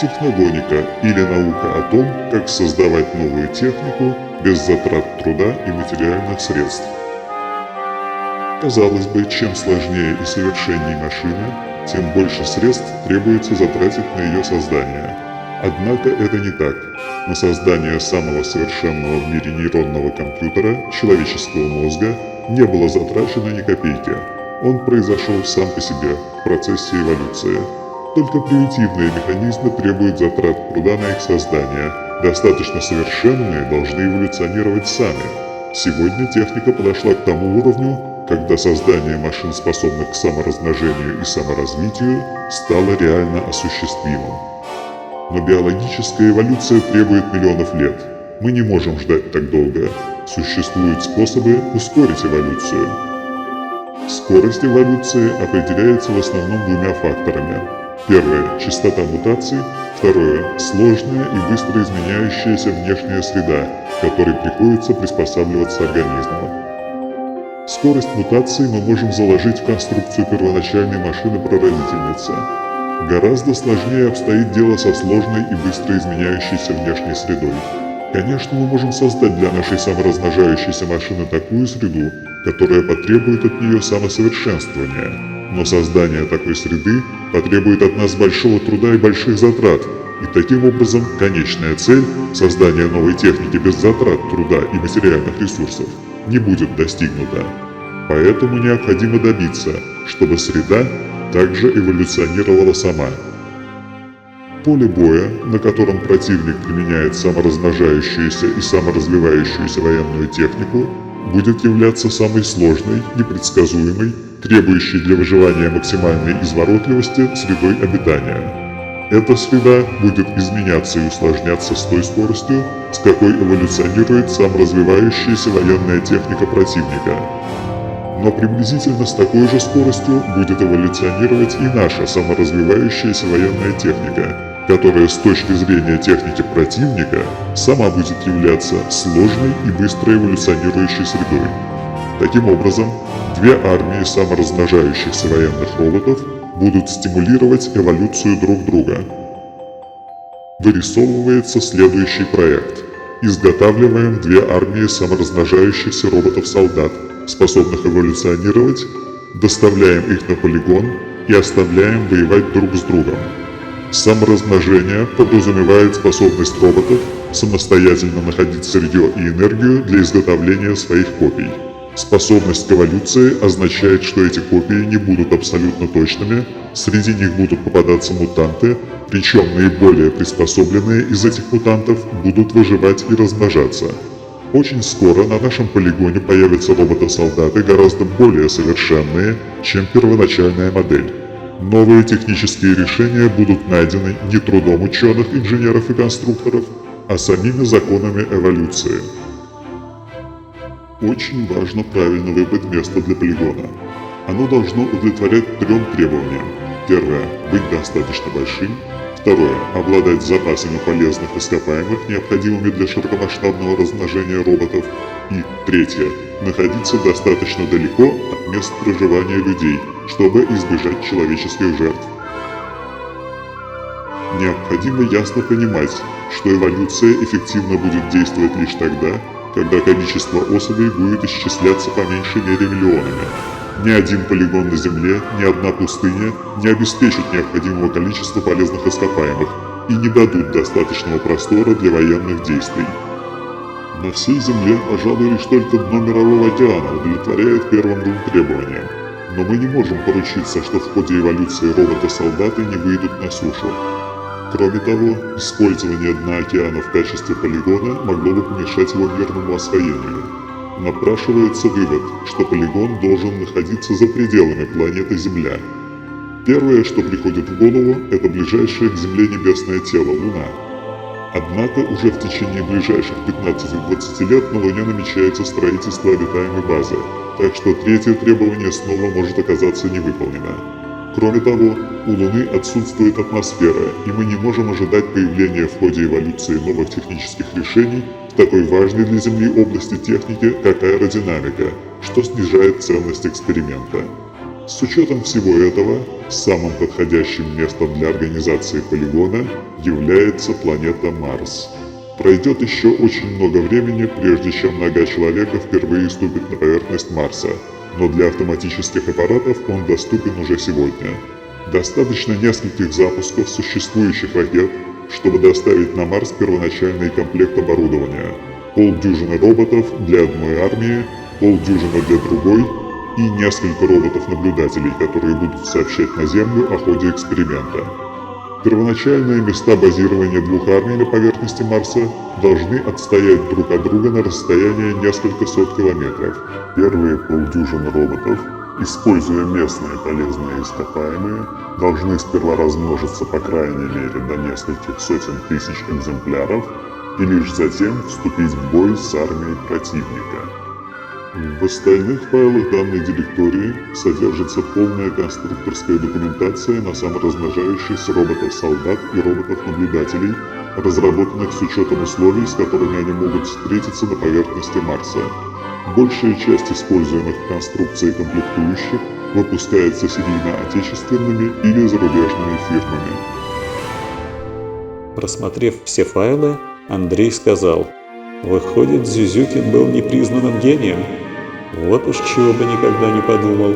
Техногоника или наука о том, как создавать новую технику без затрат труда и материальных средств. Казалось бы, чем сложнее и совершеннее машина, тем больше средств требуется затратить на ее создание. Однако это не так. На создание самого совершенного в мире нейронного компьютера, человеческого мозга, не было затрачено ни копейки. Он произошел сам по себе, в процессе эволюции. Только примитивные механизмы требуют затрат труда на их создание. Достаточно совершенные должны эволюционировать сами. Сегодня техника подошла к тому уровню, когда создание машин, способных к саморазмножению и саморазвитию, стало реально осуществимым. Но биологическая эволюция требует миллионов лет. Мы не можем ждать так долго. Существуют способы ускорить эволюцию. Скорость эволюции определяется в основном двумя факторами. Первое – частота мутаций. Второе – сложная и быстро изменяющаяся внешняя среда, к которой приходится приспосабливаться организму. Скорость мутаций мы можем заложить в конструкцию первоначальной машины-прародительницы. Гораздо сложнее обстоит дело со сложной и быстро изменяющейся внешней средой. Конечно, мы можем создать для нашей саморазмножающейся машины такую среду, которая потребует от нее самосовершенствования. Но создание такой среды потребует от нас большого труда и больших затрат. И таким образом, конечная цель – создание новой техники без затрат труда и материальных ресурсов – не будет достигнута. Поэтому необходимо добиться, чтобы среда также эволюционировала сама. Поле боя, на котором противник применяет саморазмножающуюся и саморазвивающуюся военную технику, будет являться самой сложной, непредсказуемой, требующей для выживания максимальной изворотливости средой обитания. Эта среда будет изменяться и усложняться с той скоростью, с какой эволюционирует саморазвивающаяся военная техника противника. Но приблизительно с такой же скоростью будет эволюционировать и наша саморазвивающаяся военная техника, которая с точки зрения техники противника сама будет являться сложной и быстро эволюционирующей средой. Таким образом, две армии саморазмножающихся военных роботов будут стимулировать эволюцию друг друга. Вырисовывается следующий проект. Изготавливаем две армии саморазмножающихся роботов-солдат, способных эволюционировать, доставляем их на полигон и оставляем воевать друг с другом. Саморазмножение подразумевает способность роботов самостоятельно находить сырье и энергию для изготовления своих копий. Способность к эволюции означает, что эти копии не будут абсолютно точными, среди них будут попадаться мутанты, причем наиболее приспособленные из этих мутантов будут выживать и размножаться. Очень скоро на нашем полигоне появятся роботы-солдаты гораздо более совершенные, чем первоначальная модель. Новые технические решения будут найдены не трудом ученых, инженеров и конструкторов, а самими законами эволюции. Очень важно правильно выбрать место для полигона. Оно должно удовлетворять трем требованиям. Первое – быть достаточно большим. Второе – обладать запасами полезных ископаемых, необходимыми для широкомасштабного размножения роботов. И третье – находиться достаточно далеко от мест проживания людей, чтобы избежать человеческих жертв. Необходимо ясно понимать, что эволюция эффективно будет действовать лишь тогда, когда количество особей будет исчисляться по меньшей мере миллионами. Ни один полигон на Земле, ни одна пустыня не обеспечат необходимого количества полезных ископаемых и не дадут достаточного простора для военных действий. На всей Земле, пожалуй, лишь только дно Мирового океана удовлетворяет первым двум требованиям. Но мы не можем поручиться, что в ходе эволюции роботы-солдаты не выйдут на сушу. Кроме того, использование дна океана в качестве полигона могло бы помешать его мирному освоению. Напрашивается вывод, что полигон должен находиться за пределами планеты Земля. Первое, что приходит в голову, это ближайшее к Земле небесное тело – Луна. Однако уже в течение ближайших 15-20 лет на Луне намечается строительство обитаемой базы, так что третье требование снова может оказаться невыполнено. Кроме того, у Луны отсутствует атмосфера, и мы не можем ожидать появления в ходе эволюции новых технических решений в такой важной для Земли области техники, как аэродинамика, что снижает ценность эксперимента. С учетом всего этого, самым подходящим местом для организации полигона является планета Марс. Пройдет еще очень много времени, прежде чем нога человека впервые ступит на поверхность Марса, но для автоматических аппаратов он доступен уже сегодня. Достаточно нескольких запусков существующих ракет, чтобы доставить на Марс первоначальный комплект оборудования. Полдюжины роботов для одной армии, полдюжины для другой и несколько роботов-наблюдателей, которые будут сообщать на Землю о ходе эксперимента. Первоначальные места базирования двух армий на поверхности Марса должны отстоять друг от друга на расстоянии несколько сот километров. Первые полдюжины роботов, используя местные полезные ископаемые, должны сперва размножиться по крайней мере до нескольких сотен тысяч экземпляров и лишь затем вступить в бой с армией противника. В остальных файлах данной директории содержится полная конструкторская документация на саморазмножающихся роботов-солдат и роботов-наблюдателей, разработанных с учетом условий, с которыми они могут встретиться на поверхности Марса. Большая часть используемых в конструкции комплектующих выпускается серийно отечественными или зарубежными фирмами. Просмотрев все файлы, Андрей сказал: «Выходит, Зюзюкин был непризнанным гением? Вот уж чего бы никогда не подумал».